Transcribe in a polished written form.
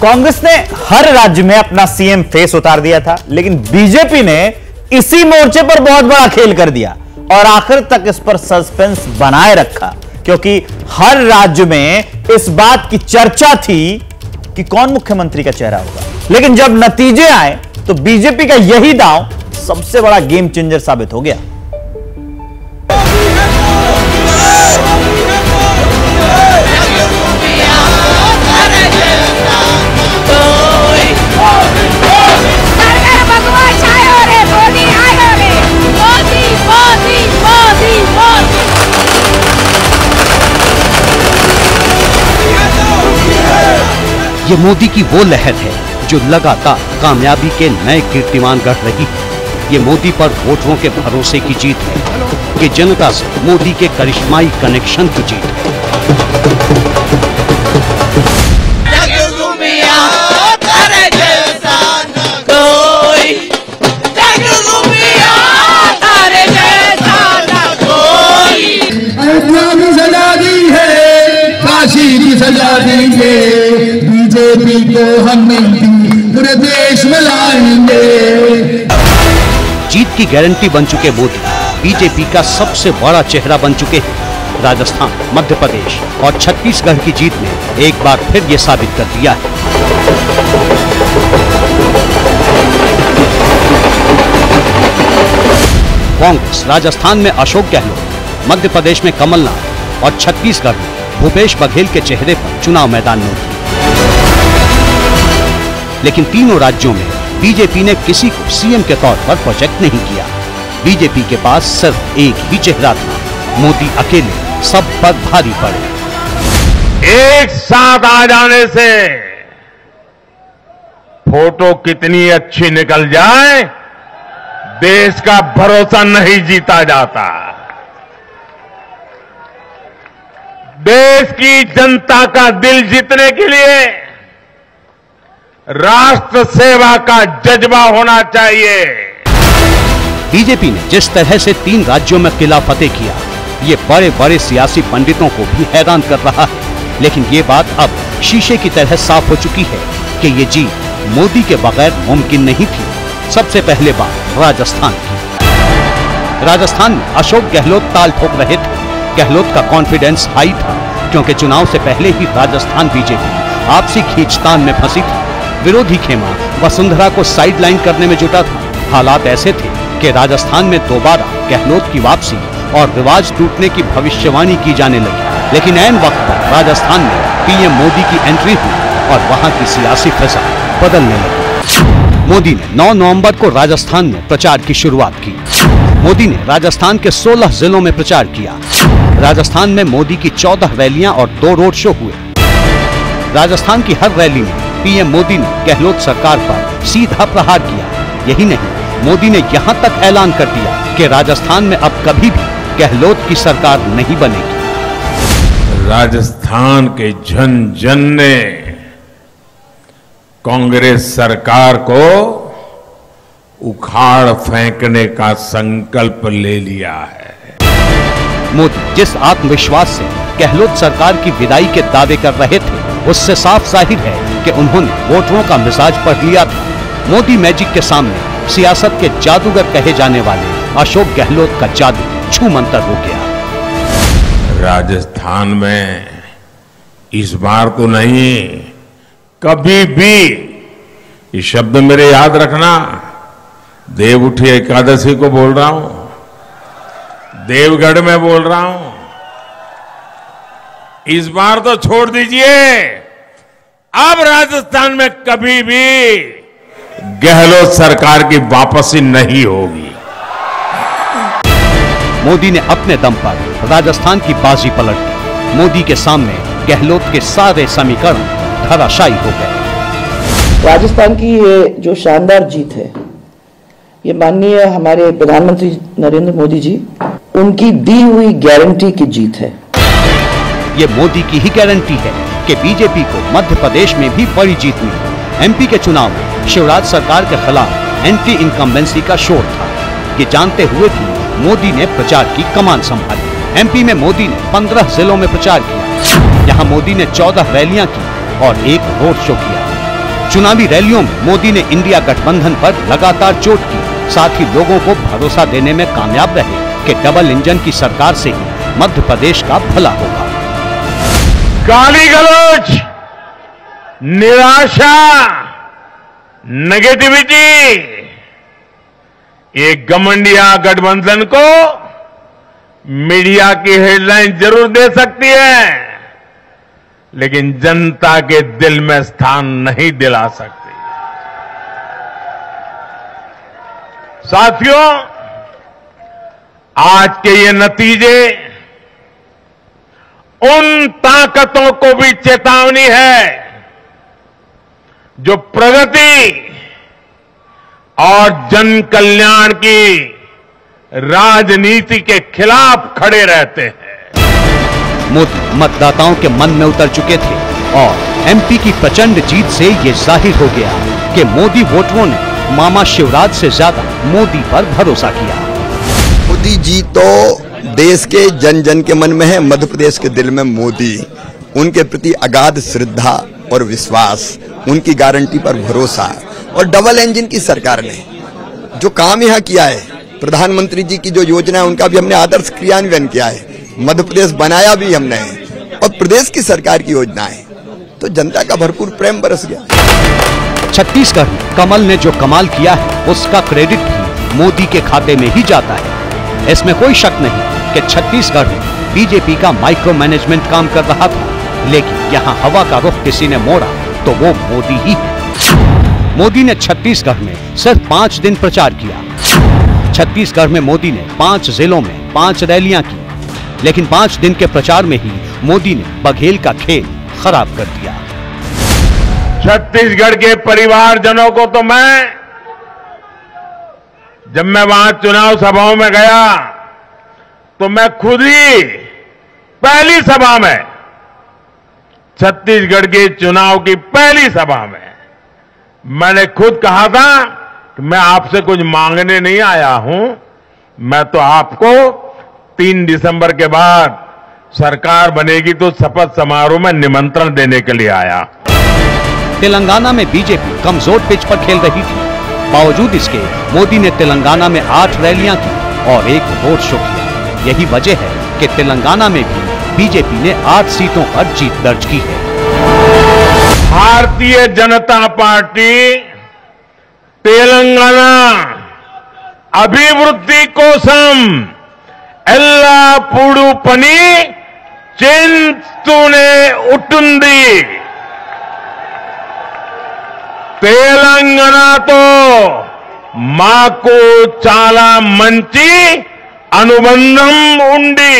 कांग्रेस ने हर राज्य में अपना सीएम फेस उतार दिया था, लेकिन बीजेपी ने इसी मोर्चे पर बहुत बड़ा खेल कर दिया और आखिर तक इस पर सस्पेंस बनाए रखा, क्योंकि हर राज्य में इस बात की चर्चा थी कि कौन मुख्यमंत्री का चेहरा होगा। लेकिन जब नतीजे आए तो बीजेपी का यही दांव सबसे बड़ा गेम चेंजर साबित हो गया। ये मोदी की वो लहर है जो लगातार कामयाबी के नए कीर्तिमान गढ़ रही है। ये मोदी पर वोटरों के भरोसे की जीत है। ये जनता से मोदी के करिश्माई कनेक्शन की जीत है। काशी की सजा देंगे, बीजेपी को हम पूरे देश में लाएंगे। जीत की गारंटी बन चुके मोदी बीजेपी का सबसे बड़ा चेहरा बन चुके हैं। राजस्थान, मध्य प्रदेश और छत्तीसगढ़ की जीत ने एक बार फिर ये साबित कर दिया है। कांग्रेस राजस्थान में अशोक गहलोत, मध्य प्रदेश में कमलनाथ और छत्तीसगढ़ में भूपेश बघेल के चेहरे पर चुनाव मैदान में उतरी। लेकिन तीनों राज्यों में बीजेपी ने किसी को सीएम के तौर पर प्रोजेक्ट नहीं किया। बीजेपी के पास सिर्फ एक ही चेहरा था, मोदी अकेले सब पर भारी पड़े। एक साथ आ जाने से फोटो कितनी अच्छी निकल जाए, देश का भरोसा नहीं जीता जाता। देश की जनता का दिल जीतने के लिए राष्ट्र सेवा का जज्बा होना चाहिए। बीजेपी ने जिस तरह से 3 राज्यों में किला फतेह किया, ये बड़े बड़े सियासी पंडितों को भी हैरान कर रहा है। लेकिन ये बात अब शीशे की तरह साफ हो चुकी है कि ये जीत मोदी के बगैर मुमकिन नहीं थी। सबसे पहले बात राजस्थान की। राजस्थान में अशोक गहलोत ताल ठोक रहे थे। गहलोत का कॉन्फिडेंस हाई था, क्योंकि चुनाव से पहले ही राजस्थान बीजेपी आपसी खींचतान में फंसी थी। विरोधी खेमा वसुंधरा को साइडलाइन करने में जुटा था। हालात ऐसे थे कि राजस्थान में दोबारा गहलोत की वापसी और रिवाज टूटने की भविष्यवाणी की जाने लगी। लेकिन ऐन वक्त पर राजस्थान में पीएम मोदी की एंट्री हुई और वहां की सियासी फिजा बदलने लगी। मोदी ने 9 नवंबर को राजस्थान में प्रचार की शुरुआत की। मोदी ने राजस्थान के 16 जिलों में प्रचार किया। राजस्थान में मोदी की 14 रैलियां और 2 रोड शो हुए। राजस्थान की हर रैली में पीएम मोदी ने गहलोत सरकार पर सीधा प्रहार किया। यही नहीं, मोदी ने यहां तक ऐलान कर दिया कि राजस्थान में अब कभी भी गहलोत की सरकार नहीं बनेगी। राजस्थान के जन जन ने कांग्रेस सरकार को उखाड़ फेंकने का संकल्प ले लिया है। मोदी जिस आत्मविश्वास से गहलोत सरकार की विदाई के दावे कर रहे थे, उससे साफ जाहिर है कि उन्होंने वोटरों का मिजाज पढ़ लिया था। मोदी मैजिक के सामने सियासत के जादूगर कहे जाने वाले अशोक गहलोत का जादू छूमंतर हो गया। राजस्थान में इस बार तो नहीं, कभी भी, ये शब्द मेरे याद रखना, देवउठी एकादशी को बोल रहा हूं, देवगढ़ में बोल रहा हूं, इस बार तो छोड़ दीजिए, अब राजस्थान में कभी भी गहलोत सरकार की वापसी नहीं होगी। मोदी ने अपने दम पर राजस्थान की बाजी पलट दी। मोदी के सामने गहलोत के सारे समीकरण धराशायी हो गए। राजस्थान की ये जो शानदार जीत है, ये माननीय हमारे प्रधानमंत्री नरेंद्र मोदी जी, उनकी दी हुई गारंटी की जीत है। ये मोदी की ही गारंटी है कि बीजेपी को मध्य प्रदेश में भी बड़ी जीत मिली। एमपी के चुनाव में शिवराज सरकार के खिलाफ एंटी इनकम्बेंसी का शोर था। ये जानते हुए भी मोदी ने प्रचार की कमान संभाली। एमपी में मोदी ने 15 जिलों में प्रचार किया। यहाँ मोदी ने 14 रैलियां की और 1 रोड शो किया। चुनावी रैलियों में मोदी ने इंडिया गठबंधन पर लगातार चोट की, साथ ही लोगों को भरोसा देने में कामयाब रहे कि डबल इंजन की सरकार से ही मध्य प्रदेश का भला होगा। गाली गलौज, निराशा, नेगेटिविटी, एक घमंडिया गठबंधन को मीडिया की हेडलाइन जरूर दे सकती है, लेकिन जनता के दिल में स्थान नहीं दिला सकती। साथियों, आज के ये नतीजे उन ताकतों को भी चेतावनी है जो प्रगति और जन कल्याण की राजनीति के खिलाफ खड़े रहते हैं। मोदी मतदाताओं के मन में उतर चुके थे और एमपी की प्रचंड जीत से ये जाहिर हो गया कि मोदी वोटरों ने मामा शिवराज से ज्यादा मोदी पर भरोसा किया। मोदी जी तो देश के जन जन के मन में है, मध्य प्रदेश के दिल में मोदी, उनके प्रति अगाध श्रद्धा और विश्वास, उनकी गारंटी पर भरोसा। और डबल इंजन की सरकार ने जो काम यहाँ किया है, प्रधानमंत्री जी की जो योजना है उनका भी हमने आदर्श क्रियान्वयन किया है, मध्य प्रदेश बनाया भी हमने, और प्रदेश की सरकार की योजना है तो जनता का भरपूर प्रेम बरस गया। छत्तीसगढ़ में कमल ने जो कमाल किया है उसका क्रेडिट भी मोदी के खाते में ही जाता है। इसमें कोई शक नहीं कि छत्तीसगढ़ में बीजेपी का माइक्रो मैनेजमेंट काम कर रहा था, लेकिन यहाँ हवा का रुख किसी ने मोड़ा तो वो मोदी ही है। मोदी ने छत्तीसगढ़ में सिर्फ 5 दिन प्रचार किया। छत्तीसगढ़ में मोदी ने 5 जिलों में 5 रैलियां की, लेकिन 5 दिन के प्रचार में ही मोदी ने बघेल का खेल खराब कर दिया। छत्तीसगढ़ के परिवारजनों को तो जब मैं वहां चुनाव सभाओं में गया तो मैं खुद ही पहली सभा में, छत्तीसगढ़ के चुनाव की पहली सभा में मैंने खुद कहा था कि मैं आपसे कुछ मांगने नहीं आया हूं, मैं तो आपको 3 दिसंबर के बाद सरकार बनेगी तो शपथ समारोह में निमंत्रण देने के लिए आया। तेलंगाना में बीजेपी कमजोर पिच पर खेल रही थी, बावजूद इसके मोदी ने तेलंगाना में 8 रैलियां की और 1 रोड शो किया। यही वजह है कि तेलंगाना में भी बीजेपी ने 8 सीटों पर जीत दर्ज की है। भारतीय जनता पार्टी तेलंगाना अभिवृद्धि कोसम एल्लापूडू पनी चिंतूने उटुंदी। तेलंगाना तो माकू चाला मंची अनुबंधम उंडी।